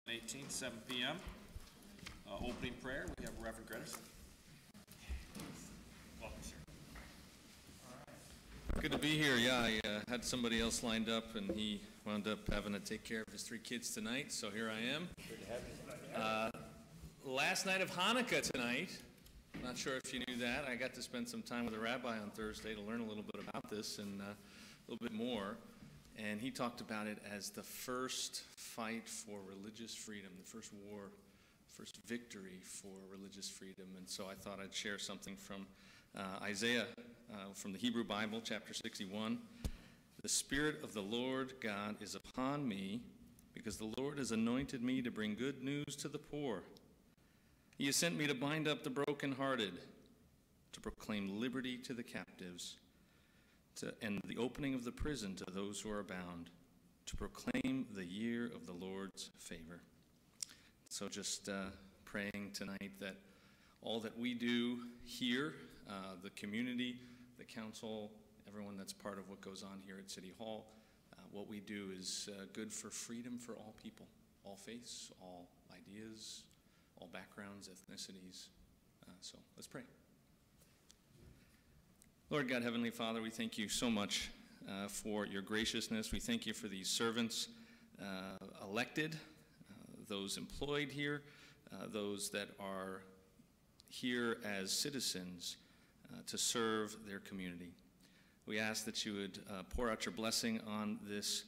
18, 7 p.m. Opening prayer, we have Reverend Grettis. Welcome, sir. Good to be here. Yeah, I had somebody else lined up, and he wound up having to take care of his 3 kids tonight, so here I am. Good to have you. Last night of Hanukkah tonight. Not sure if you knew that. I got to spend some time with a rabbi on Thursday to learn a little bit about this and a little bit more. And he talked about it as the first fight for religious freedom, the first war, first victory for religious freedom. And so I thought I'd share something from Isaiah, from the Hebrew Bible, chapter 61. The Spirit of the Lord God is upon me, because the Lord has anointed me to bring good news to the poor. He has sent me to bind up the brokenhearted, to proclaim liberty to the captives, and the opening of the prison to those who are bound, to proclaim the year of the Lord's favor. So just praying tonight that all that we do here, the community, the council, everyone that's part of what goes on here at City Hall, what we do is good for freedom for all people, all faiths, all ideas, all backgrounds, ethnicities. So let's pray. Lord God, Heavenly Father, we thank you so much for your graciousness. We thank you for these servants elected, those employed here, those that are here as citizens to serve their community. We ask that you would pour out your blessing on this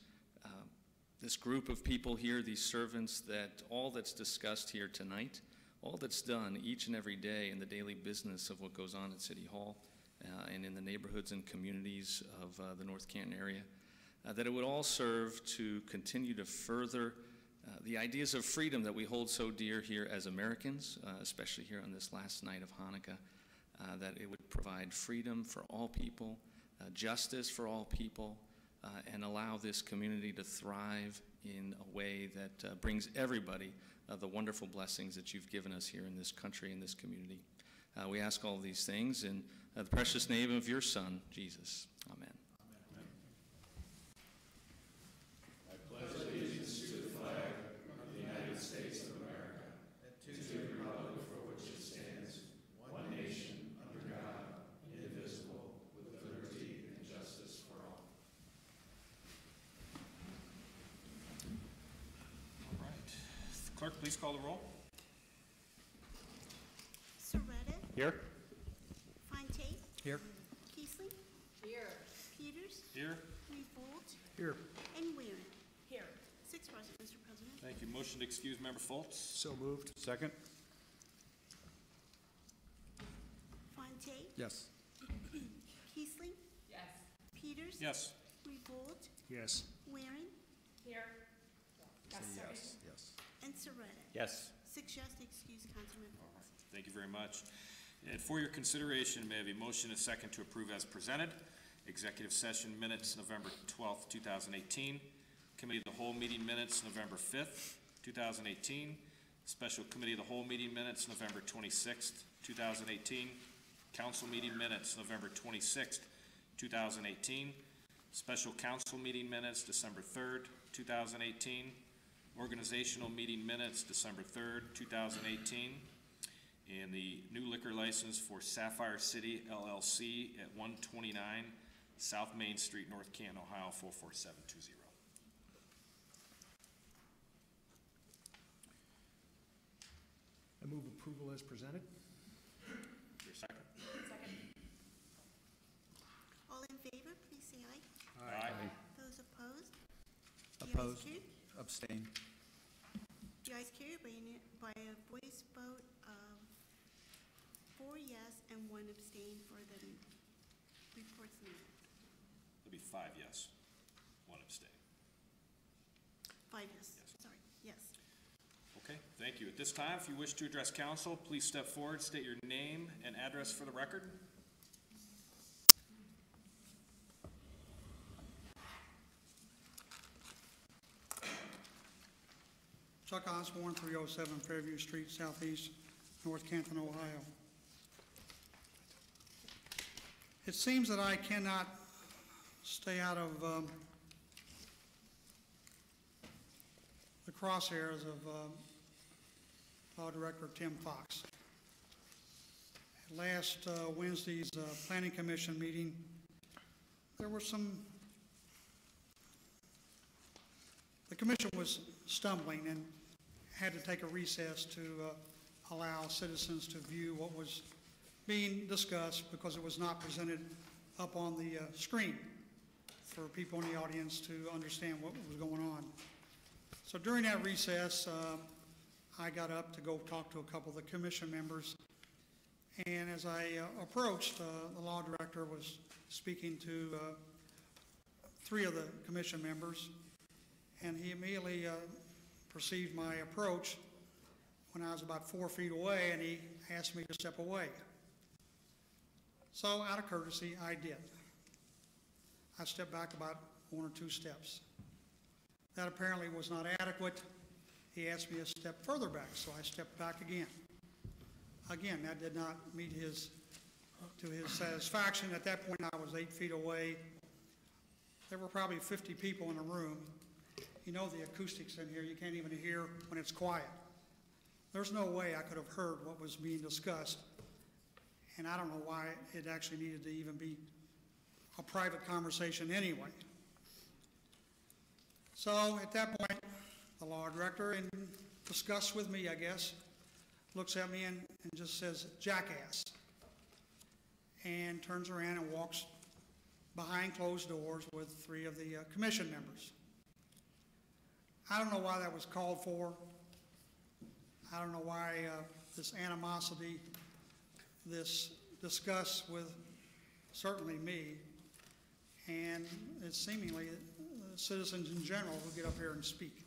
group of people here, these servants, that all that's discussed here tonight, all that's done each and every day in the daily business of what goes on at City Hall and in the neighborhoods and communities of the North Canton area, that it would all serve to continue to further the ideas of freedom that we hold so dear here as Americans, especially here on this last night of Hanukkah, that it would provide freedom for all people, justice for all people, and allow this community to thrive in a way that brings everybody the wonderful blessings that you've given us here in this country, in this community. We ask all these things in the precious name of your Son, Jesus. Amen. I pledge allegiance to the flag of the United States of America, and to the republic for which it stands, one nation, under God, indivisible, with liberty and justice for all. All right. Clerk, please call the roll. Soretta. Here. Fontaine. Here. Keesley. Here. Peters. Here. Revolt. Here. And Waring. Here. 6 present, Mr. President. Thank you. Motion to excuse Member Foltz. So moved. Second? Fontaine. Yes. Keesley. Yes. Peters. Yes. Revolt. Yes. Waring. Here. Yes, sorry. Yes. And Soretta. Yes. 6 yes to excuse Councilman Foltz. Thank you very much. And for your consideration, may I have a motion and a second to approve as presented. Executive session minutes, November 12th, 2018. Committee of the Whole meeting minutes, November 5th, 2018. Special Committee of the Whole meeting minutes, November 26th, 2018. Council meeting minutes, November 26th, 2018. Special Council meeting minutes, December 3rd, 2018. Organizational meeting minutes, December 3rd, 2018. And the new liquor license for Sapphire City LLC at 129 South Main Street, North Canton, Ohio, 44720. I move approval as presented. Is there a second? Second. All in favor, please say aye. Aye. Those opposed? Opposed. The ayes carry. Abstain. The ayes carry by a voice vote of 4 yes and 1 abstain for the reports minutes. It'll be 5 yes, 1 abstain. 5 yes. Yes. Sorry. Yes. Okay, thank you. At this time, if you wish to address council, please step forward, state your name and address for the record. Chuck Osborne, 307 Fairview Street, Southeast, North Canton, Ohio. It seems that I cannot stay out of the crosshairs of Law Director Tim Fox. At last Wednesday's Planning Commission meeting, there were the commission was stumbling and had to take a recess to allow citizens to view what was being discussed because it was not presented up on the screen for people in the audience to understand what was going on. So during that recess, I got up to go talk to a couple of the commission members. And as I approached, the law director was speaking to 3 of the commission members, and he immediately perceived my approach when I was about 4 feet away, and he asked me to step away. So out of courtesy, I did. I stepped back about 1 or 2 steps. That apparently was not adequate. He asked me to step further back, so I stepped back again. Again, that did not meet to his satisfaction. At that point, I was 8 feet away. There were probably 50 people in the room. You know the acoustics in here, you can't even hear when it's quiet. There's no way I could have heard what was being discussed, and I don't know why it actually needed to even be a private conversation anyway. So at that point, the law director, in disgust with me, I guess, looks at me and just says, "Jackass," and turns around and walks behind closed doors with 3 of the commission members. I don't know why that was called for. I don't know why this animosity, this disgust with certainly me, and it's seemingly citizens in general who get up here and speak.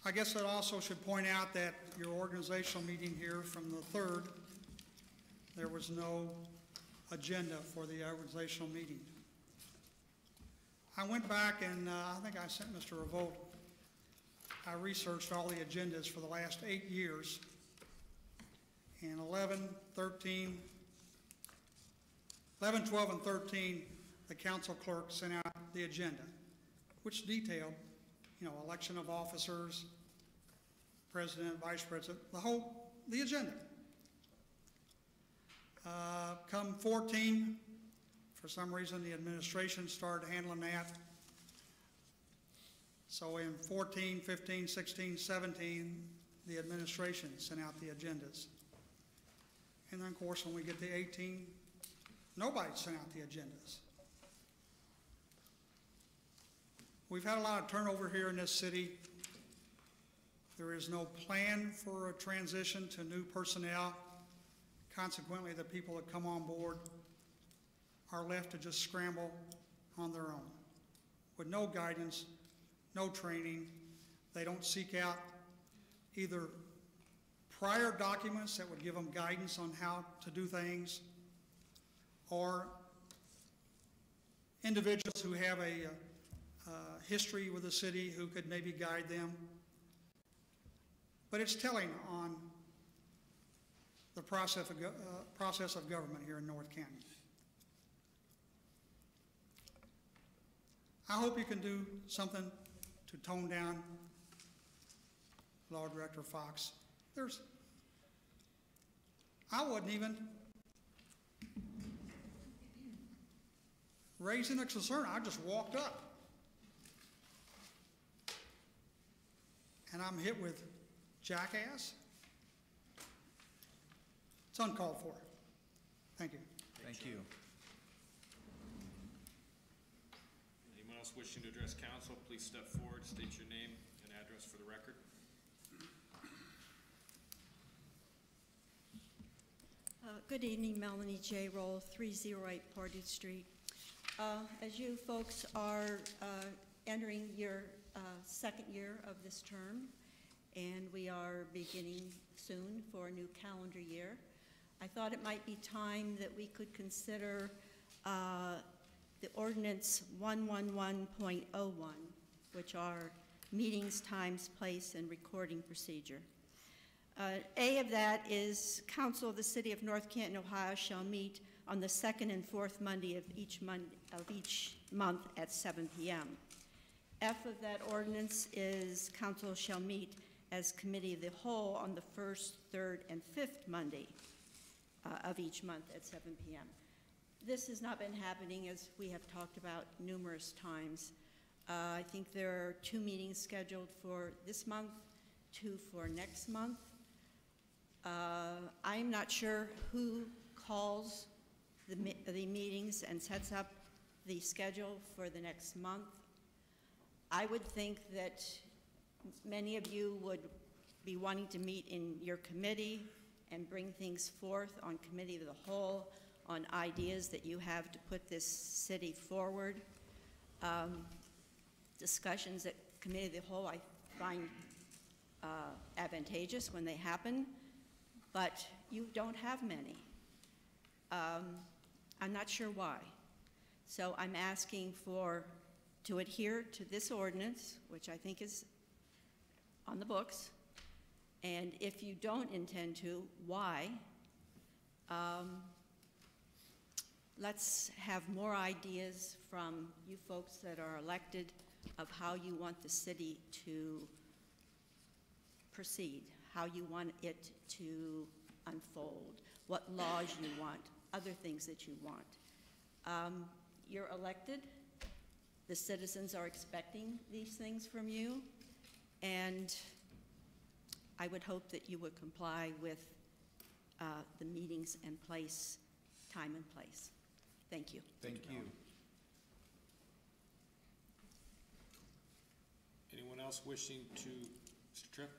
I guess I also should point out that your organizational meeting here from the 3rd, there was no agenda for the organizational meeting. I went back and I think I sent Mr. Revolt. I researched all the agendas for the last 8 years. And 11, 12, and 13, the council clerk sent out the agenda, which detailed, election of officers, president, vice president, the agenda. Come 14, for some reason the administration started handling that. So in 14, 15, 16, 17, the administration sent out the agendas. And then of course when we get to 18, nobody sent out the agendas. We've had a lot of turnover here in this city. There is no plan for a transition to new personnel. Consequently, the people that come on board are left to just scramble on their own with no guidance, no training. They don't seek out either prior documents that would give them guidance on how to do things, or individuals who have a history with the city who could maybe guide them. But it's telling on the process of government here in North Canton. I hope you can do something to tone down Law Director Fox. I wasn't even raising a concern. I just walked up. And I'm hit with jackass. It's uncalled for. Thank you. Thank you. Anyone else wishing to address council, please step forward, state your name and address for the record. Good evening, Melanie J. Roll, 308 Party Street. As you folks are entering your second year of this term, and we are beginning soon for a new calendar year, I thought it might be time that we could consider the ordinance 111.01, which are meetings, times, place, and recording procedure. A of that is Council of the City of North Canton, Ohio shall meet on the 2nd and 4th Monday of each month at 7 p.m. F of that ordinance is council shall meet as committee of the whole on the first, third, and fifth Monday of each month at 7 p.m. This has not been happening, as we have talked about numerous times. I think there are 2 meetings scheduled for this month, 2 for next month. I'm not sure who calls the meetings and sets up the schedule for the next month. I would think that many of you would be wanting to meet in your committee and bring things forth on committee of the whole, on ideas that you have to put this city forward. Discussions at committee of the whole I find advantageous when they happen, but you don't have many. I'm not sure why. So I'm asking to adhere to this ordinance, which I think is on the books, and if you don't intend to, why? Let's have more ideas from you folks that are elected of how you want the city to proceed, how you want it to unfold, what laws you want, other things that you want. You're elected. The citizens are expecting these things from you, and I would hope that you would comply with the meetings and place, time and place. Thank you. Thank you. Anyone else wishing to, Mr. Tripp?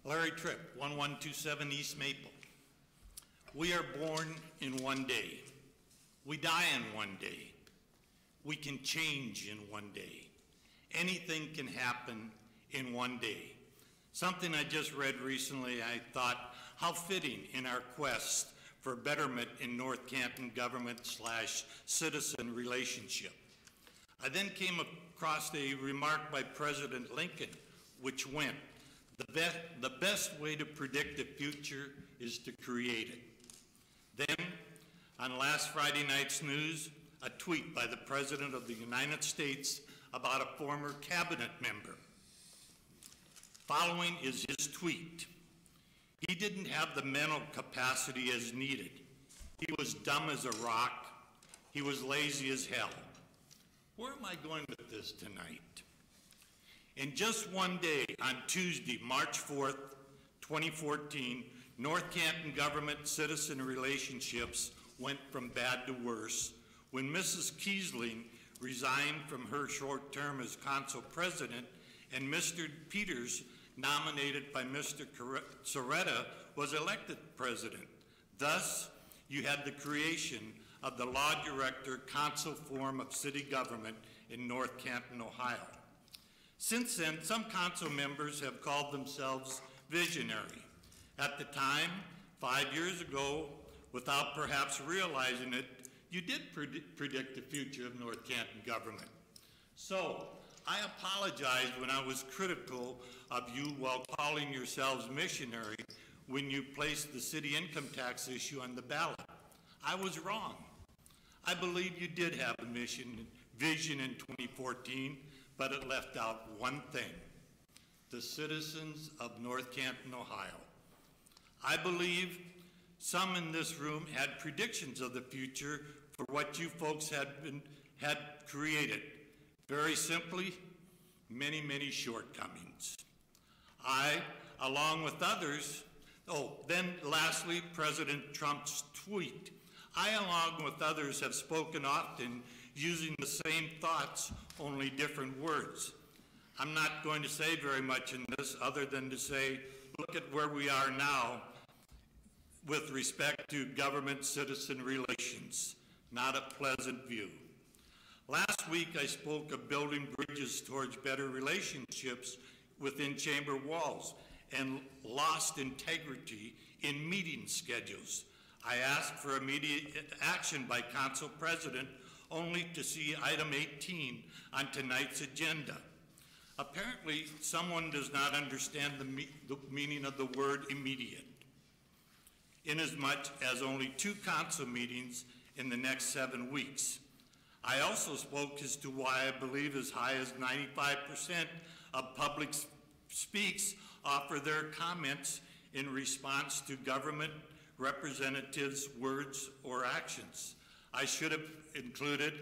Larry Tripp, 1127 East Maple. We are born in one day. We die in one day. We can change in one day. Anything can happen in one day. Something I just read recently, I thought, how fitting in our quest for betterment in North Canton government/citizen relationship. I then came across a remark by President Lincoln, which went, the best way to predict the future is to create it. Then, on last Friday night's news, a tweet by the President of the United States about a former cabinet member. Following is his tweet. He didn't have the mental capacity as needed. He was dumb as a rock. He was lazy as hell. Where am I going with this tonight? In just one day, on Tuesday, March 4th, 2014, North Canton government-citizen relationships went from bad to worse when Mrs. Kiesling resigned from her short term as council president and Mr. Peters, nominated by Mr. Soretta, was elected president. Thus, you had the creation of the law director council form of city government in North Canton, Ohio. Since then, some council members have called themselves visionary. At the time, 5 years ago, without perhaps realizing it, you did predict the future of North Canton government. So, I apologize when I was critical of you while calling yourselves missionary when you placed the city income tax issue on the ballot. I was wrong. I believe you did have a vision in 2014, but it left out one thing: the citizens of North Canton, Ohio. I believe some in this room had predictions of the future for what you folks had created. Very simply, many, many shortcomings. I, along with others, then lastly, President Trump's tweet. I, along with others, have spoken often using the same thoughts, only different words. I'm not going to say very much in this other than to say, look at where we are now with respect to government-citizen relations. Not a pleasant view. Last week, I spoke of building bridges towards better relationships within chamber walls and lost integrity in meeting schedules. I asked for immediate action by Council President only to see item 18 on tonight's agenda. Apparently, someone does not understand the meaning of the word immediate. inasmuch as only 2 council meetings in the next 7 weeks. I also spoke as to why I believe as high as 95% of public speaks offer their comments in response to government representatives' words or actions. I should have included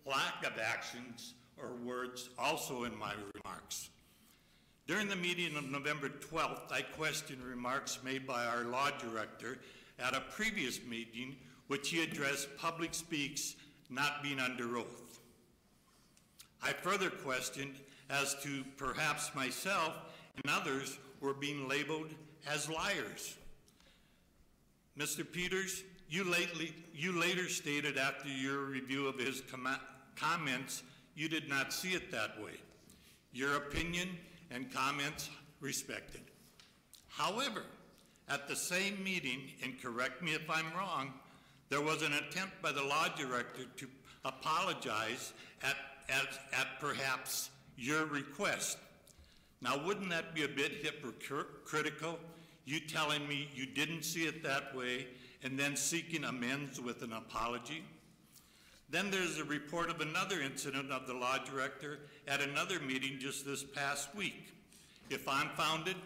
lack of actions or words also in my remarks. During the meeting of November 12th, I questioned remarks made by our law director at a previous meeting, which he addressed public speaks not being under oath. I further questioned as to perhaps myself and others were being labeled as liars. Mr. Peters, you later stated after your review of his comments, you did not see it that way. Your opinion and comments respected. However, at the same meeting, and correct me if I'm wrong, there was an attempt by the law director to apologize at perhaps your request. Now, wouldn't that be a bit hypocritical? You telling me you didn't see it that way and then seeking amends with an apology? Then there's a report of another incident of the law director at another meeting just this past week. If unfounded,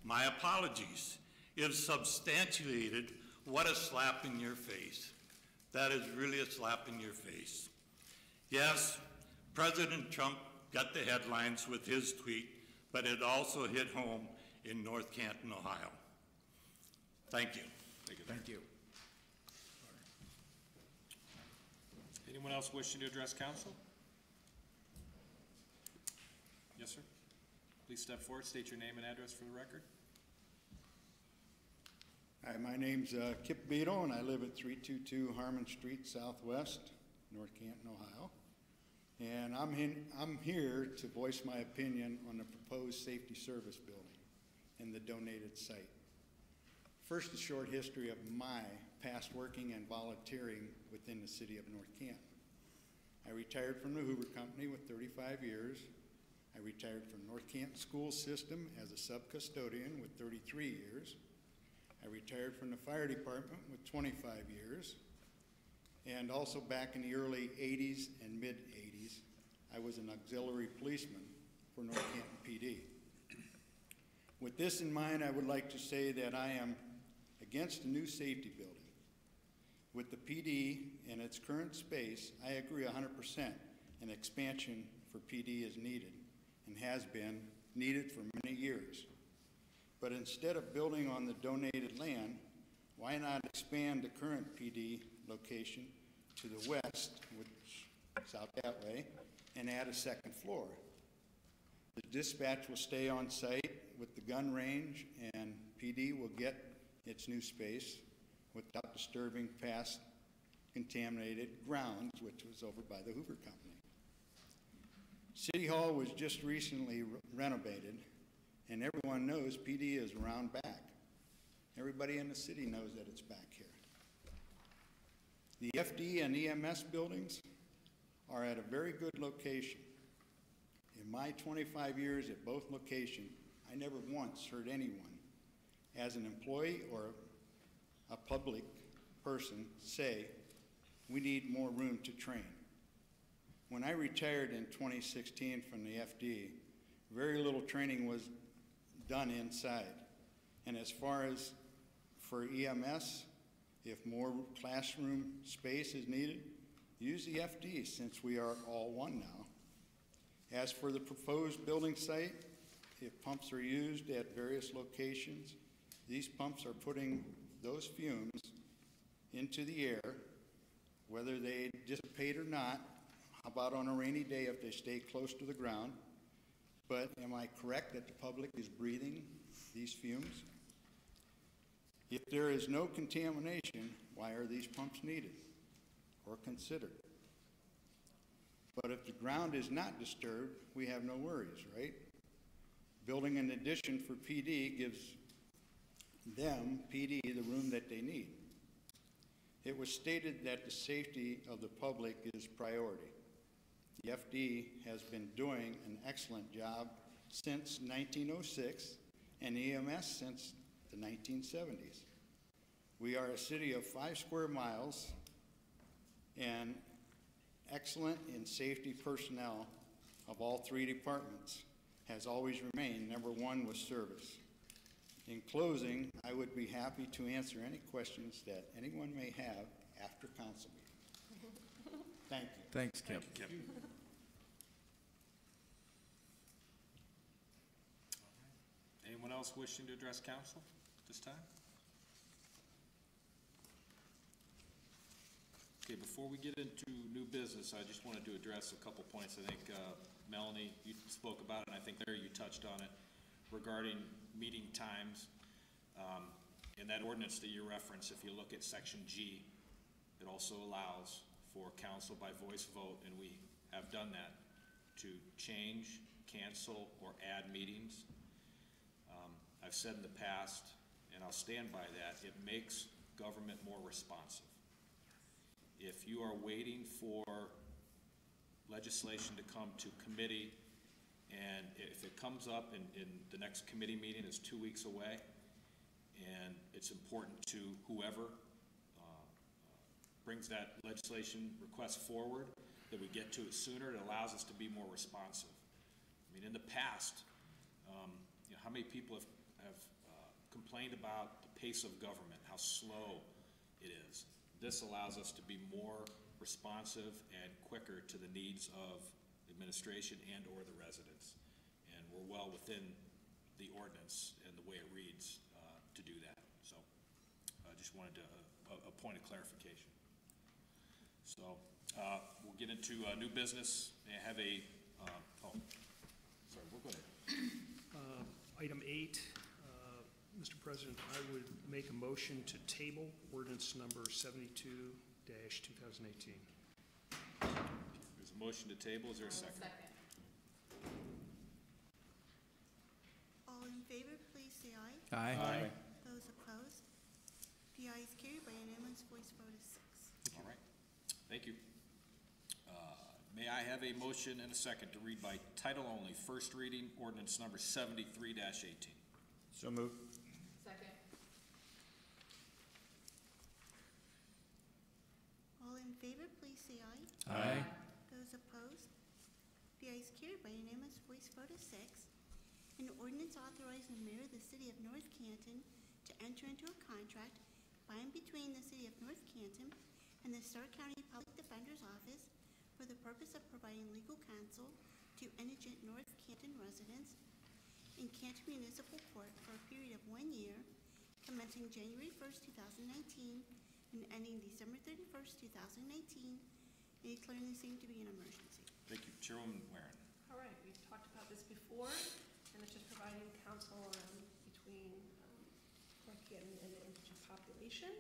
my apologies. If substantiated, what a slap in your face. That is really a slap in your face. Yes, President Trump got the headlines with his tweet, but it also hit home in North Canton, Ohio. Thank you. Thank you. Anyone else wishing to address council? Yes, sir. Please step forward, state your name and address for the record. Hi, my name's Kip Beadle, and I live at 322 Harmon Street Southwest, North Canton, Ohio. And I'm here to voice my opinion on the proposed safety service building and the donated site. First, a short history of my past working and volunteering within the city of North Canton. I retired from the Hoover Company with 35 years. I retired from North Canton School System as a sub-custodian with 33 years. I retired from the fire department with 25 years. And also back in the early 80s and mid-80s, I was an auxiliary policeman for North Canton PD. With this in mind, I would like to say that I am against a new safety building. With the PD and its current space, I agree 100% an expansion for PD is needed and has been needed for many years. But instead of building on the donated land, why not expand the current PD location to the west, which is out that way, and add a second floor? The dispatch will stay on site with the gun range, and PD will get its new space without disturbing past contaminated grounds, which was over by the Hoover Company. City Hall was just recently renovated, and everyone knows PD is around back. Everybody in the city knows that it's back here. The FD and EMS buildings are at a very good location. In my 25 years at both locations, I never once heard anyone, as an employee or a public person, say, we need more room to train. When I retired in 2016 from the FD, very little training was done inside. And as far as for EMS, if more classroom space is needed, use the FD since we are all one now. As for the proposed building site, if pumps are used at various locations, these pumps are putting those fumes into the air, whether they dissipate or not. How about on a rainy day if they stay close to the ground? But am I correct that the public is breathing these fumes? If there is no contamination, why are these pumps needed or considered? But if the ground is not disturbed, we have no worries, right? Building an addition for PD gives them, PD, the room that they need. It was stated that the safety of the public is priority. The FD has been doing an excellent job since 1906 and EMS since the 1970s. We are a city of 5 square miles and excellent in safety personnel of all 3 departments has always remained number 1 with service. In closing, I would be happy to answer any questions that anyone may have after council meeting. Thank you. Thanks, Kip. Thank you, Kip. Anyone else wishing to address council at this time? Okay, before we get into new business, I just wanted to address a couple points. I think, Melanie, you spoke about it, and I think Larry, you touched on it, regarding meeting times. In that ordinance that you referenced, if you look at section G, it also allows for council by voice vote, and we have done that to change, cancel, or add meetings. I've said in the past, and I'll stand by that, it makes government more responsive. If you are waiting for legislation to come to committee, and if it comes up in the next committee meeting is 2 weeks away, and it's important to whoever brings that legislation request forward, that we get to it sooner, it allows us to be more responsive. I mean, in the past, you know, how many people have complained about the pace of government, how slow it is. This allows us to be more responsive and quicker to the needs of administration and or the residents. And we're well within the ordinance and the way it reads to do that. So I just wanted to, a point of clarification. So we'll get into new business. May I have a, sorry, we'll go ahead. Item 8, Mr. President, I would make a motion to table ordinance number 72-2018. There's a motion to table. Is there a second? All in favor, please say aye. Aye. Those opposed? The ayes carried by unanimous voice vote of 6. All right. Thank you. May I have a motion and a second to read by title only, first reading, ordinance number 73-18? So moved. Second. All in favor, please say aye. Aye. Those opposed? The ayes carried by unanimous voice vote of 6. An ordinance authorizing the mayor of the city of North Canton to enter into a contract by and between the city of North Canton and the Stark County Public Defender's Office for the purpose of providing legal counsel to indigent North Canton residents in Canton Municipal Court for a period of 1 year, commencing January 1st, 2019, and ending December 31st, 2019, and declaring the same to be an emergency. Thank you. Chairwoman Warren. All right, we've talked about this before, and it's just providing counsel between North Canton and the indigent population.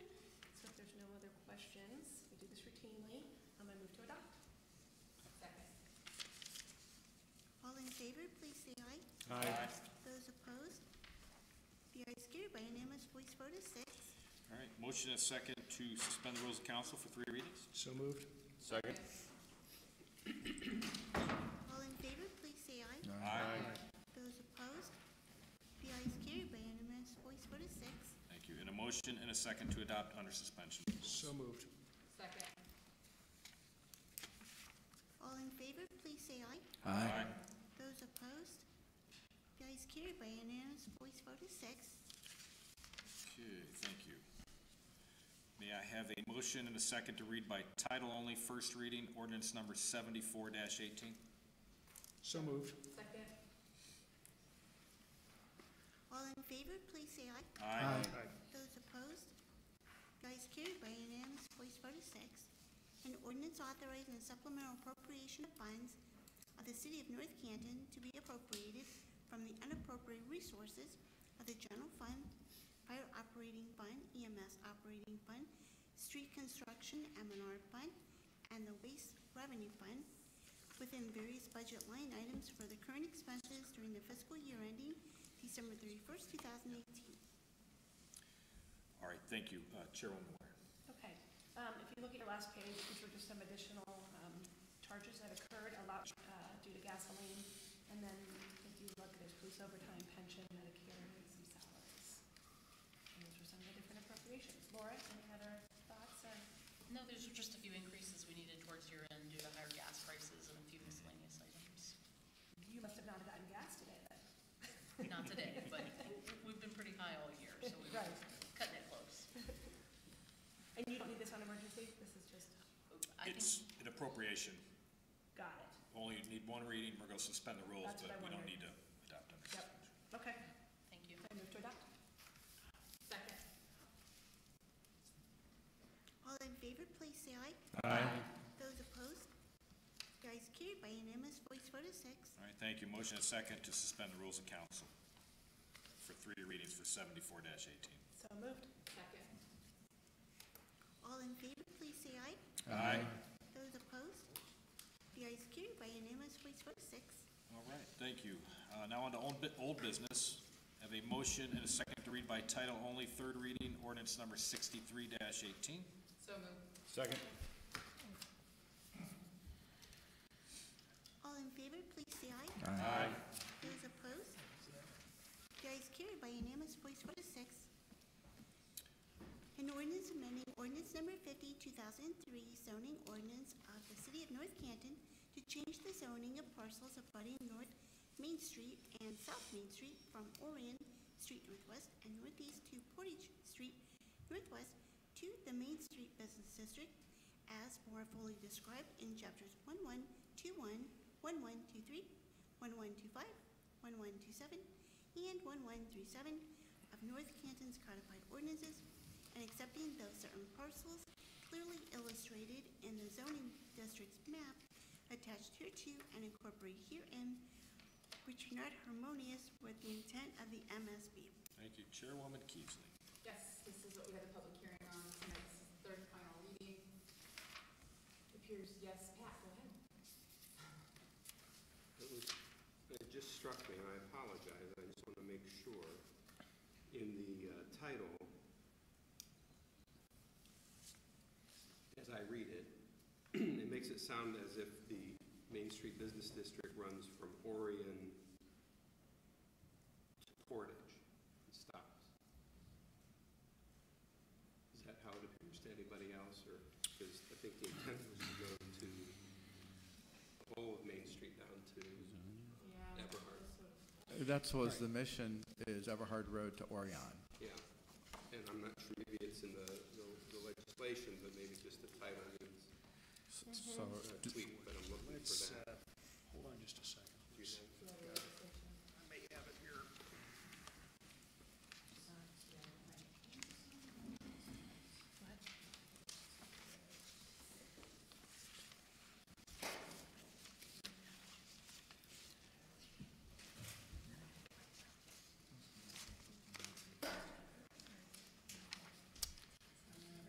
So if there's no other questions, we do this routinely. I move to adopt. Second. All in favor, please say aye. Aye. Those opposed? The ayes carried by unanimous voice vote of 6. All right. Motion and a second to suspend the rules of council for 3 readings. So moved. Second. All in favor, please say aye. Aye. Those opposed? The ayes carried by unanimous voice vote of 6. Thank you. And a motion and a second to adopt under suspension. So moved. Second. All in favor, please say aye. Aye. Those opposed? The ayes carried by unanimous voice vote of 6. Okay, thank you. May I have a motion and a second to read by title only, first reading, ordinance number 74-18? So moved. Second. All in favor, please say aye. Aye. Those opposed? The ayes carried by unanimous voice vote of 6. An ordinance authorizing a supplemental appropriation of funds of the city of North Canton to be appropriated from the unappropriated resources of the general fund, fire operating fund, EMS operating fund, street construction M&R fund, and the waste revenue fund within various budget line items for the current expenses during the fiscal year ending December 31st, 2018. All right, thank you. Chairwoman Ware. Okay. If you look at your last page, these were just some additional charges that occurred a lot due to gasoline. And then if you look, there's police overtime, pension, Medicare, and some salaries. And those were some of the different appropriations. appropriations. Laura, any other thoughts or? No, there's just a few increases we needed towards year end due to higher gas prices and a few miscellaneous items. You must have not gotten gas today then. Not today, but we've been pretty high all year, so we're Right. cutting it close. And you don't need this on emergency? This is just, I think, It's an appropriation. got it. Only need one reading. We're going to suspend the rules, That's what but I we don't wondered. need to adopt them. Yep, okay. thank you. I move to adopt. Second. All in favor, please say aye. Aye. Those opposed? The ayes carried by unanimous voice vote of 6. All right, thank you. Motion and second to suspend the rules of council for 3 readings for 74-18. So moved. Second. All in favor, please say aye. Aye. Those opposed? The ayes carried by unanimous voice vote of 6. All right, thank you. Now on to old business. Have a motion and a second to read by title only, 3rd reading, ordinance number 63-18. So moved. Second. All in favor, please say aye. Aye. Those opposed? The ayes carried by unanimous voice vote of 6. An ordinance amending ordinance number 50, 2003, zoning ordinance of the city of North Canton to change the zoning of parcels abutting North Main Street and South Main Street from Orion Street Northwest and Northeast to Portage Street Northwest to the Main Street Business District as more fully described in chapters 1121, 1123, 1125, 1127, and 1137 of North Canton's codified ordinances, and accepting those certain parcels clearly illustrated in the zoning district's map attached hereto and incorporated herein, which are not harmonious with the intent of the MSB. Thank you. Chairwoman Keesley. Yes, this is what we had a public hearing on tonight's 3rd and final reading. Appears, yes, Pat, go ahead. It just struck me, and I apologize, I just want to make sure, in the title, as I read it, it makes it sound as if the Main Street Business District runs from Orion to Portage and stops. Is that how it appears to anybody else, or, because I think the intent was to go to the whole of Main Street down to Yeah. Eberhard. That was the mission, is Everhard Road to Orion. Yeah, and I'm not sure, maybe it's in the legislation, but maybe just the title needs So, a tweak, but I'm looking for Let's, that. hold on just a second. Do you think? I may have it here.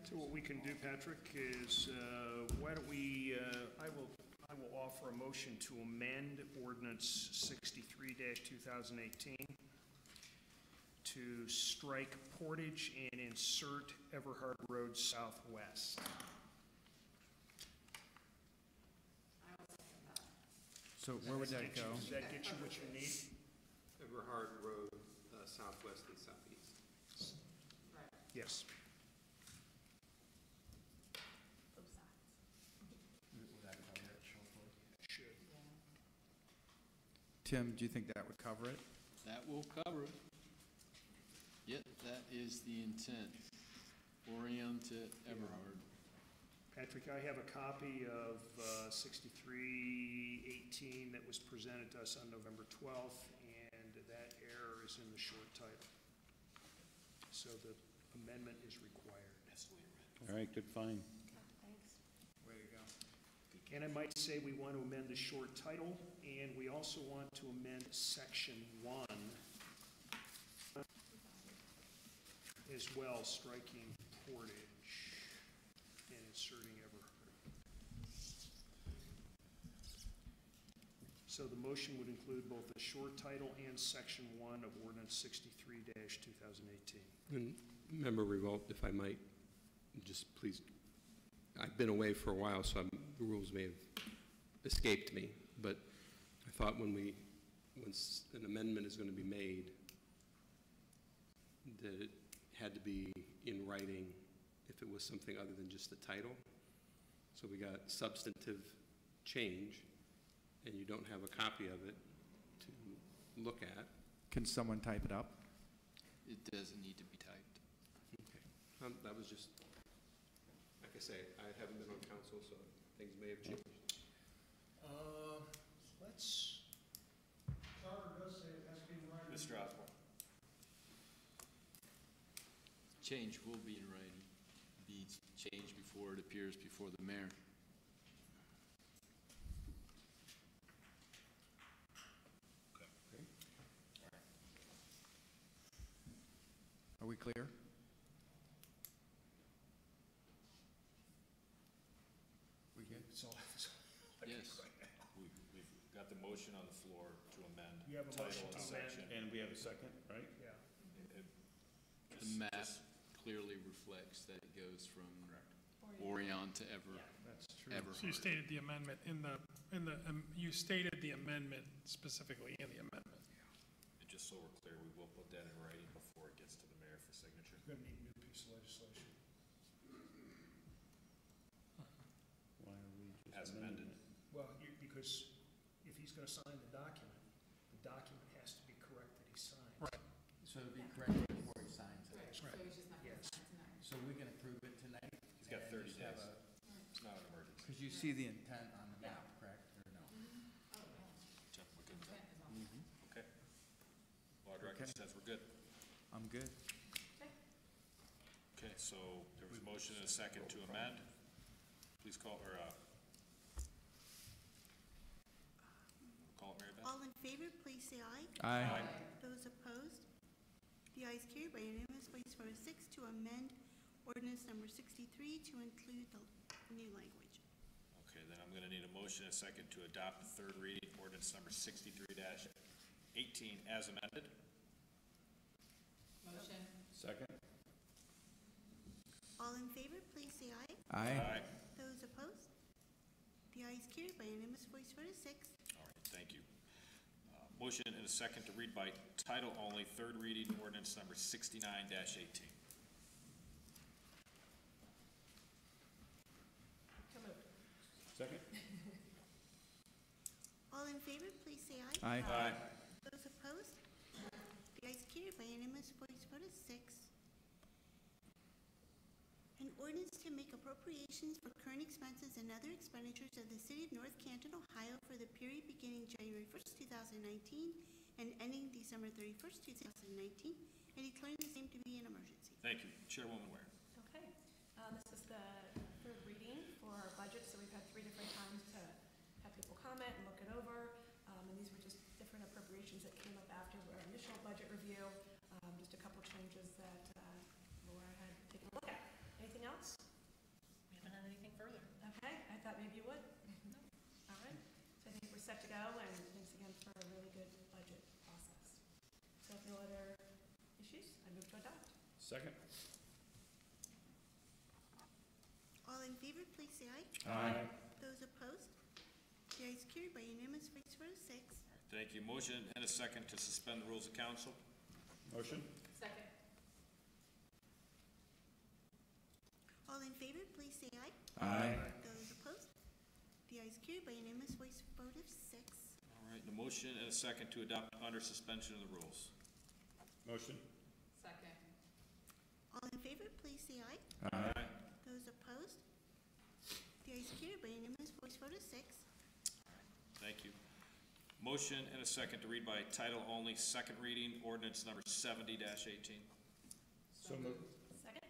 So what we can do, Patrick, is why don't we, I will offer a motion to amend ordinance 63-2018 to strike Portage and insert Everhard Road Southwest. so where would that go? Does that get you what you need? Eberhard Road, southwest and southeast. Yes. Should. Tim, do you think that would cover it? That will cover it. Yep, that is the intent. Orion to Everhard. Patrick, I have a copy of 6318 that was presented to us on November 12th, and that error is in the short title. So the amendment is required. All right, good find. Thanks. Way to go. And I might say we want to amend the short title, and we also want to amend section 1 as well, striking Portage and inserting Everhard. So the motion would include both the short title and section 1 of ordinance 63-2018. And Member Revolt, if I might, just please, I've been away for a while, so the rules may have escaped me, but I thought when an amendment is going to be made, that it had to be in writing if it was something other than just the title. So we got substantive change, and you don't have a copy of it to look at. Can someone type it up? It doesn't need to be typed. Okay. That was just, like I say, I haven't been on council, so things may have changed. Charter does say it has to be in writing. Mr. Osborne. Change will be in writing, be changed before it appears before the mayor. Are we clear? We good? Yes. We've got the motion on the floor to amend You have a motion title and to amend. section. And we have a second, right? Yeah. The map clearly reflects that it goes from Orion to That's true. Everhart. So you stated the amendment you stated the amendment specifically in the amendment. And just so we're clear, we will put that in writing before it gets to the mayor for signature. We're gonna need a new piece of legislation. Why are we just As amending amended. it? Well, because if he's gonna sign the document has to be correct that he signed. Right. So it'll be corrected before he signs it. Right, so he's just not gonna Yes. sign tonight. So we can approve it tonight? He's got and 30 just have days. a- It's not an emergency. Because you see the intent on the map, correct, or no? Oh, yeah. Jeff, we're good with that? Intent is on there. Okay. Law director Okay. says we're good. I'm good. Okay, so there was a motion and a second to amend. Please call, or, call it, Mary Beth? All in favor, please say aye. Aye. Those opposed? The ayes carried by unanimous voice vote of 6 to amend ordinance number 63 to include the new language. Okay, then I'm gonna need a motion and a second to adopt the third reading ordinance number 63-18 as amended. Motion. Second? All in favor, please say aye. Aye. Those opposed? The ayes carried by unanimous voice vote of 6. All right, thank you. Motion and a second to read by title only, third reading ordinance number 69-18. So moved. Second? All in favor, please say aye. Aye. Those opposed? The ayes carried by unanimous voice vote of 6. An ordinance to make appropriations for current expenses and other expenditures of the City of North Canton, Ohio for the period beginning January 1st, 2019 and ending December 31st, 2019, and declaring the same to be an emergency. Thank you. Chairwoman Ware. Okay, this is the third reading for our budget, so we've had 3 different times to have people comment and look it over. And these were just different appropriations that came up after our initial budget review. Just a couple changes that Laura had taken a look at. Anything else? We haven't had anything further. Okay, I thought maybe you would. All right, so I think we're set to go, and thanks again for a really good budget process. So if no other issues, I move to adopt. Second? All in favor, please say aye. Aye. Those opposed? The ayes carried by unanimous voice vote of 6. All right, thank you. Motion and a second to suspend the rules of council. Motion? Second. All in favor, please say aye. Aye. Those opposed? The ayes carried by unanimous voice vote of 6. All right, the motion and a second to adopt under suspension of the rules. Motion? Second. All in favor, please say aye. Aye. Those opposed? The ayes carried by unanimous voice vote of 6. Thank you. Motion and a second to read by title only, second reading, ordinance number 70-18. So moved. Second?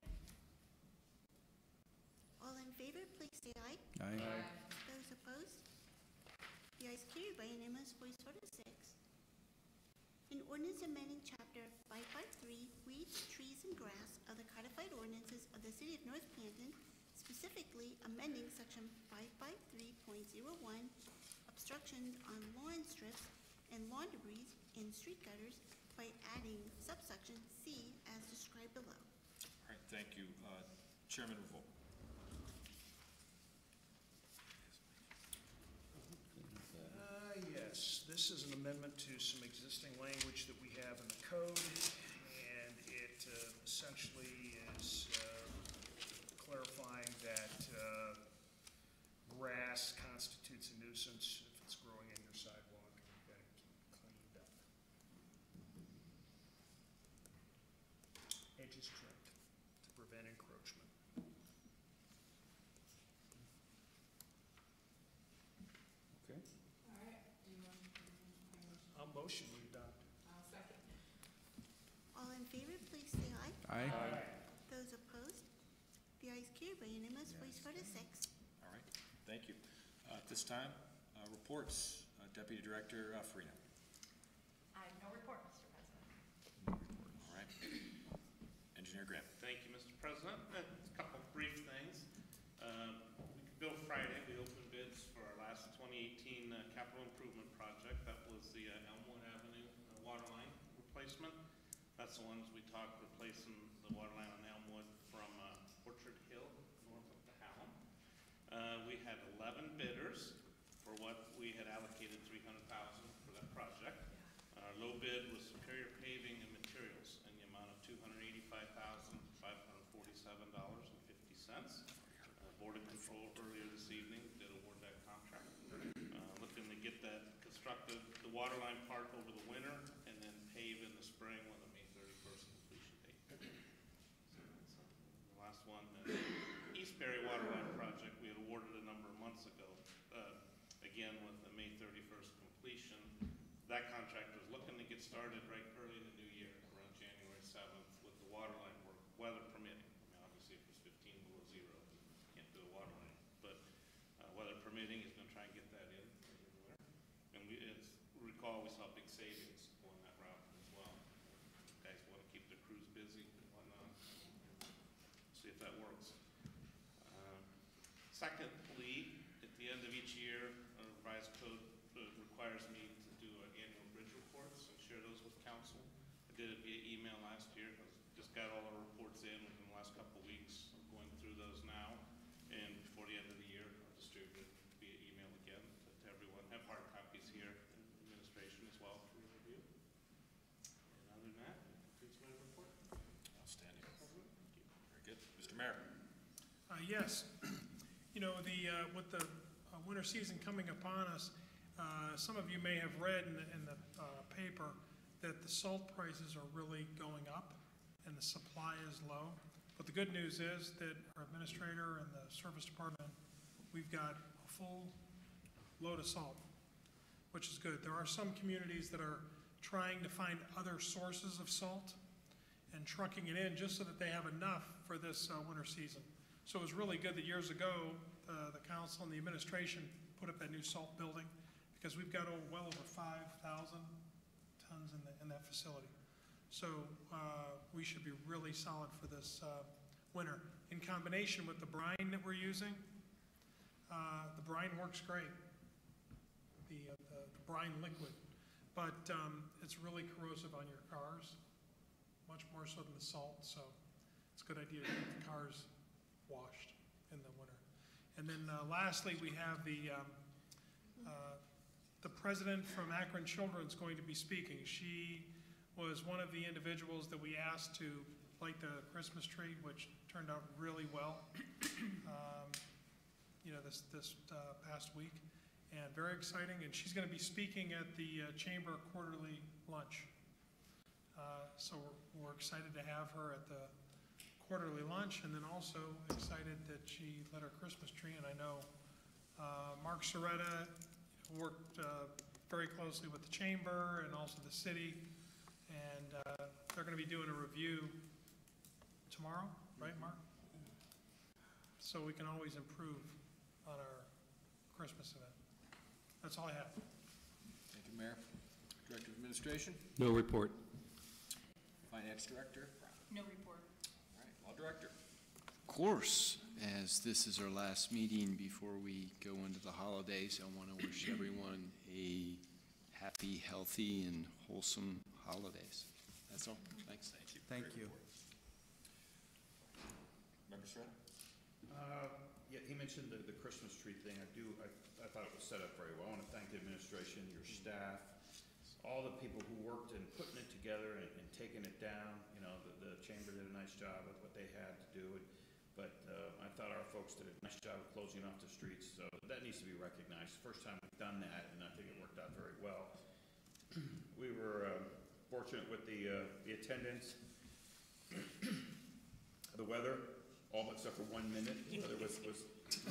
All in favor, please say aye. Aye. Those opposed? The ayes carried by unanimous voice vote of 6. An ordinance amending chapter 553, weeds, trees, and grass of the codified ordinances of the City of North Canton, specifically amending section 553.01, obstructions on lawn strips and lawn debris in street gutters by adding subsection C as described below. All right, thank you. Chairman Revolt. Yes, this is an amendment to some existing language that we have in the code, and it essentially is that grass constitutes a nuisance if it's growing in your sidewalk, and you've got to keep it cleaned up. Edges trimmed to prevent encroachment. Okay. All right, do you want to do my motion? I'll motion we adopt. I'll second. All in favor, please say aye. Aye. Those opposed? The ayes carried by unanimous voice vote of 6. All right, thank you. At this time, reports. Deputy Director Farina. I have no report, Mr. President. All right. Engineer Graham. Thank you, Mr. President. A couple brief things. Friday, we opened bids for our last 2018 capital improvement project. That was the Elmwood Avenue water line replacement. That's the ones we talked, replacing the water line on Elmwood from Orchard Hill north of the Hallam. We had 11 bidders for what we had allocated $300,000 for that project. Our low bid was Superior Paving and Materials in the amount of $285,547.50. Board of Control earlier this evening did award that contract. Looking to get that constructed, the water line part over the winter, and then pave in the spring with a May 31st completion date. So that's the last one. And Eastbury water line project we had awarded a number of months ago. Again, with the May 31st completion, that contractor is looking to get started right early in the new year, around January 7th, with the water line work, weather permitting. I mean, obviously, if it's 15 below zero, you can't do a water line. But weather permitting, he's going to try and get that in the winter. And recall, we saw big savings on that route as well. Guys want to keep their crews busy and whatnot. See if that works. Secondly, at the end of each year, a revised code requires me to do annual bridge reports and share those with council. I did it via email last year. Just got all our reports in within the last couple of weeks. I'm going through those now, and before the end of the year, I'll distribute it via email again to everyone. Have hard copies here in administration as well for your review. And other than that, that concludes my report. Outstanding. Very good. Mr. Mayor. Yes. You know, with the winter season coming upon us, some of you may have read in the paper that the salt prices are really going up and the supply is low. But the good news is that our administrator and the service department, we've got a full load of salt, which is good. There are some communities that are trying to find other sources of salt and trucking it in just so that they have enough for this winter season. So it was really good that years ago, the council and the administration put up that new salt building because we've got well over 5,000 tons in that facility. So we should be really solid for this winter. In combination with the brine that we're using, the brine works great, the brine liquid, but it's really corrosive on your cars, much more so than the salt, so it's a good idea to keep the cars washed in the winter. And then lastly, we have the president from Akron Children's going to be speaking. She was one of the individuals that we asked to light the Christmas tree, which turned out really well, you know, this past week, and very exciting. And she's going to be speaking at the Chamber Quarterly Lunch. So we're excited to have her at the quarterly lunch, and then also excited that she lit her Christmas tree. And I know Mark Soretta worked very closely with the chamber and also the city, and they're going to be doing a review tomorrow, right, Mark? So we can always improve on our Christmas event. That's all I have. Thank you, Mayor. Director of Administration? No report. Finance Director? No report. All right, Law Director? Of course, as this is our last meeting before we go into the holidays, I want to wish everyone a happy, healthy, and wholesome holidays. That's all. Thanks. Thank you. Thank you. Member Soretta? Yeah, he mentioned the Christmas tree thing. I thought it was set up very well. I want to thank the administration, your staff, all the people who worked in putting it together and taking it down. You know, the chamber did a nice job with what they had to do. but I thought our folks did a nice job of closing off the streets, so that needs to be recognized. First time we've done that, and I think it worked out very well. We were fortunate with the attendance, the weather, all except for 1 minute. The weather was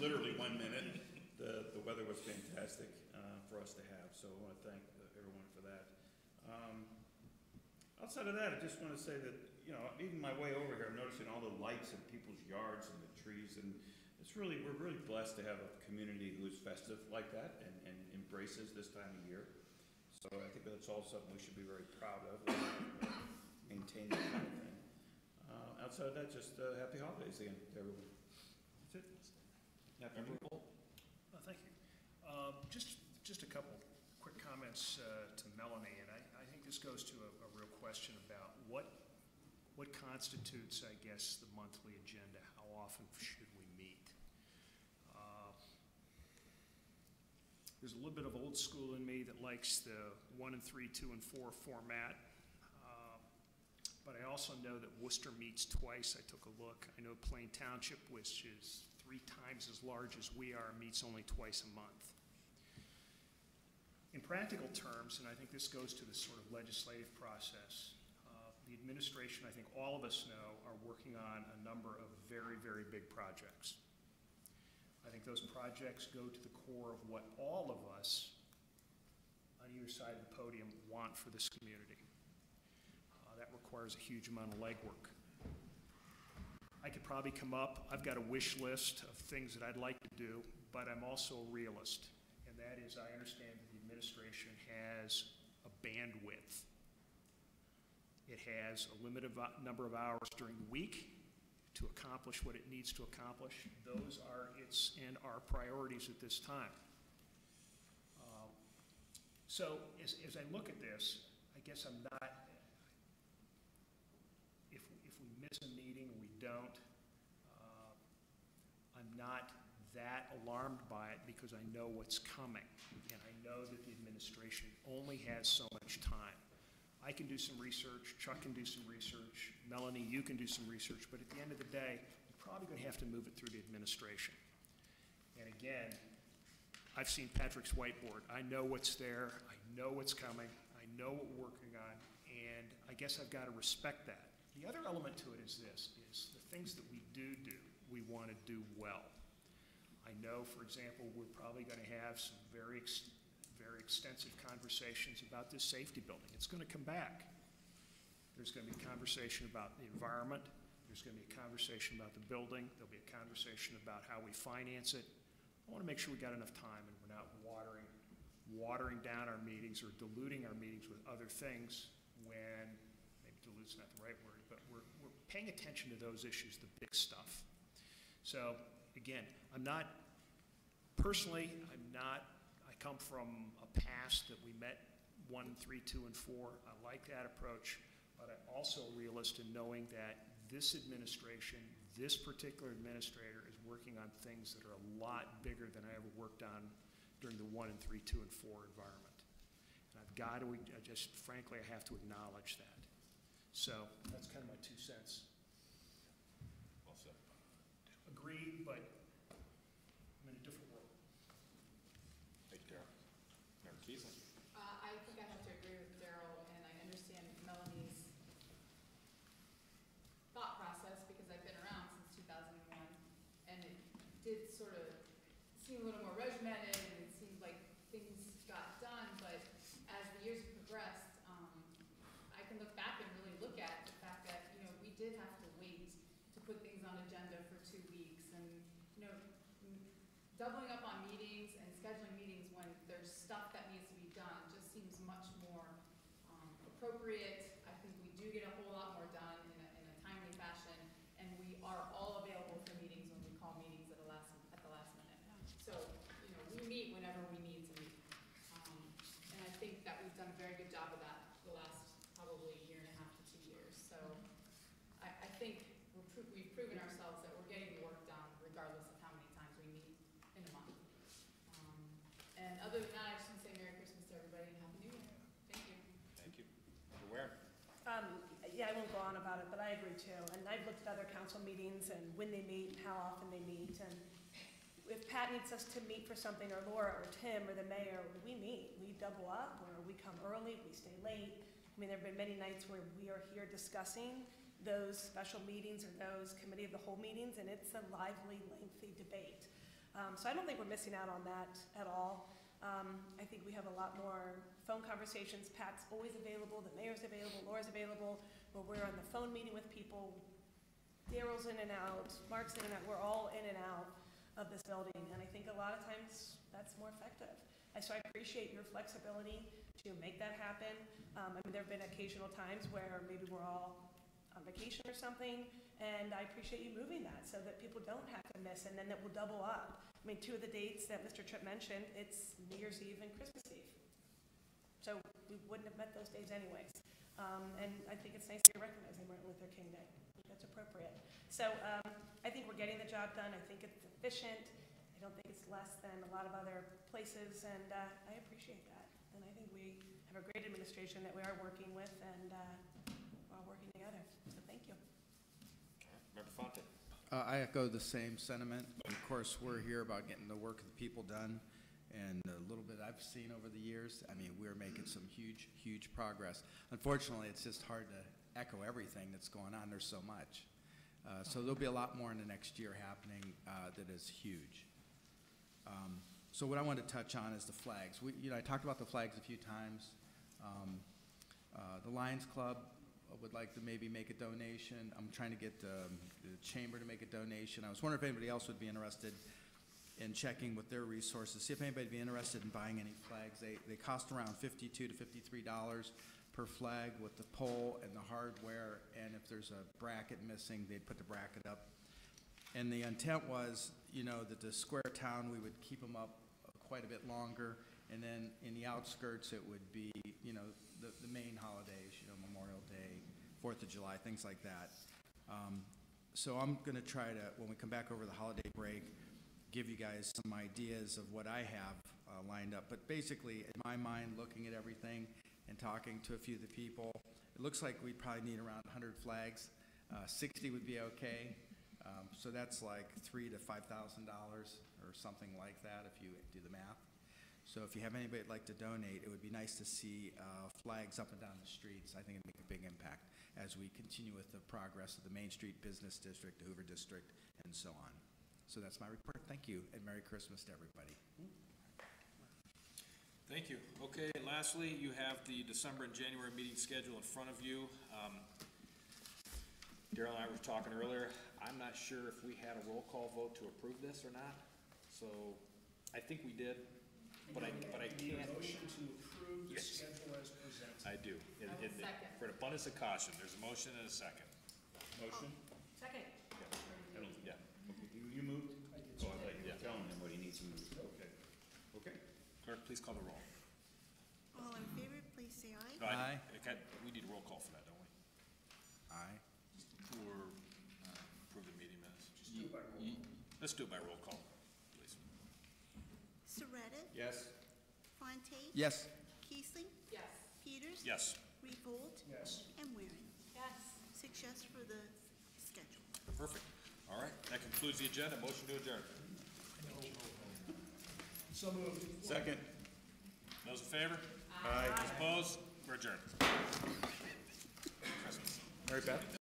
literally 1 minute. The weather was fantastic for us to have, so I want to thank everyone for that. Outside of that, I just want to say that, you know, even my way over here, I'm noticing all the lights in people's yards and the trees, and we're really blessed to have a community who is festive like that and embraces this time of year. So I think that's all something we should be very proud of, maintain that kind of thing. Outside of that, just happy holidays again to everyone. That's it. Happy New Year. Thank you. Just a couple quick comments to Melanie, and I think this goes to a real question about what constitutes, I guess, the monthly agenda. How often should we meet? There's a little bit of old school in me that likes the 1 and 3, 2 and 4 format. But I also know that Worcester meets twice. I took a look. I know Plain Township, which is 3 times as large as we are, meets only twice a month. In practical terms, and I think this goes to the sort of legislative process, the administration, I think all of us know, are working on a number of very, very big projects. I think those projects go to the core of what all of us on either side of the podium want for this community. That requires a huge amount of legwork. I could probably come up, I've got a wish list of things that I'd like to do, but I'm also a realist, and that is I understand that the administration has a bandwidth. It has a limited number of hours during the week to accomplish what it needs to accomplish. Those are its and our priorities at this time. So as I look at this, I guess I'm not, if we miss a meeting, we don't, I'm not that alarmed by it because I know what's coming. And I know that the administration only has so much time. I can do some research, Chuck can do some research, Melanie, you can do some research, but at the end of the day, you're probably going to have to move it through the administration. And again, I've seen Patrick's whiteboard. I know what's there, I know what's coming, I know what we're working on, and I guess I've got to respect that. The other element to it is this, is the things that we do, we want to do well. I know, for example, we're probably going to have some very extensive conversations about this safety building. It's going to come back. There's going to be a conversation about the environment. There's going to be a conversation about the building. There'll be a conversation about how we finance it. I want to make sure we got enough time and we're not watering down our meetings or diluting our meetings with other things when, maybe dilute's not the right word, but we're paying attention to those issues, the big stuff. So again, I come from a past that we met 1, 3, 2, and 4. I like that approach, but I'm also a realist in knowing that this administration, this particular administrator is working on things that are a lot bigger than I ever worked on during the 1 and 3, 2, and 4 environment. And I've got to, frankly, I have to acknowledge that. So that's kind of my 2 cents. Well said. Agreed, but I'm in a different world. Thank you, Darryl. Member Keesley. I think I have to agree with Darryl, and I understand Melanie's thought process because I've been around since 2001, and it did sort of seem a little more regimented, and it seemed like things got done, but as the years have progressed, I can look back and really look at the fact that, you know, we did have to wait to put things on agenda for 2 weeks, and, you know, doubling up on meetings and scheduling meetings when there's stuff that needs to be done just seems much more appropriate. I think we do get a whole lot more done in a timely fashion, and we are all available for meetings when we call meetings at the last minute. So, you know, we meet whenever we need to meet. And I think that we've done a very good job of that the last probably 1.5 to 2 years. So I think we've proven ourselves that we're getting the work done regardless of how many times we meet in a month. And other than that, I just want to say Merry Christmas to everybody and Happy New Year. Thank you. Thank you. Member Ware. yeah, I won't go on about it, but I agree too. And I've looked at other council meetings and when they meet and how often they meet. And if Pat needs us to meet for something, or Laura or Tim or the mayor, we meet. We double up, or we come early, we stay late. I mean, there have been many nights where we are here discussing those special meetings or those committee of the whole meetings, and it's a lively, lengthy debate. So I don't think we're missing out on that at all. I think we have a lot more phone conversations. Pat's always available, the mayor's available, Laura's available, where we're on the phone meeting with people. Daryl's in and out, Mark's in and out, we're all in and out of this building, and I think a lot of times that's more effective. And so I appreciate your flexibility to make that happen. I mean, there have been occasional times where maybe we're all on vacation or something, and I appreciate you moving that so that people don't have to miss, and then that will double up. I mean, two of the dates that Mr. Tripp mentioned, it's New Year's Eve and Christmas Eve. So we wouldn't have met those days anyways. And I think it's nice that you're recognizing Martin Luther King Day. I think that's appropriate. So I think we're getting the job done. I think it's efficient. I don't think it's less than a lot of other places, and I appreciate that. And I think we have a great administration that we are working with, and we're all working together. So thank you. Member Fonte. I echo the same sentiment. Of course, we're here about getting the work of the people done, and a little bit I've seen over the years, I mean, we're making some huge, huge progress. Unfortunately, it's just hard to echo everything that's going on. There's so much. So there'll be a lot more in the next year happening that is huge. So what I want to touch on is the flags. I talked about the flags a few times. The Lions Club would like to maybe make a donation. I'm trying to get the chamber to make a donation. I was wondering if anybody else would be interested in checking with their resources, see if anybody would be interested in buying any flags. They cost around $52 to $53 per flag with the pole and the hardware, and if there's a bracket missing, they'd put the bracket up. And the intent was, that the square town, we would keep them up quite a bit longer, and then in the outskirts, it would be, the main holidays, Memorial Day, 4th of July, things like that. So I'm going to try to, when we come back over the holiday break, give you guys some ideas of what I have lined up. But basically, in my mind, looking at everything and talking to a few of the people, it looks like we'd probably need around 100 flags. 60 would be okay. So that's like $3,000 to $5,000 or something like that if you do the math. So if you have anybody that'd like to donate, it would be nice to see flags up and down the streets. I think it'd make a big impact as we continue with the progress of the Main Street Business District, the Hoover District, and so on. So that's my report. Thank you, and Merry Christmas to everybody. Thank you. Okay, and lastly, you have the December and January meeting schedule in front of you. Daryl and I were talking earlier. I'm not sure if we had a roll call vote to approve this or not. So I think we did, but I Need can't. a motion to approve the Yes. schedule as presented. I do. Second. For an abundance of caution, there's a motion and a second. Motion? Second. Yeah. You moved? I did. Oh, I thought you were telling him what he needs to move. Okay. Okay. Clerk, please call the roll. All in favor, please say aye. No, Aye. We need a roll call for that, don't we? Aye. For approve the meeting minutes. Just do it by roll call. Let's do it by roll call, please. Surratt, Yes? Fontaine, Yes. Kiesling, Yes. Peters, Yes. Revolt, Yes. and Waring. Yes. 6 yes for the schedule. Perfect. All right, that concludes the agenda. Motion to adjourn. So moved. Second. Those in favor? Aye. Those opposed? We're adjourned. Mary Beth?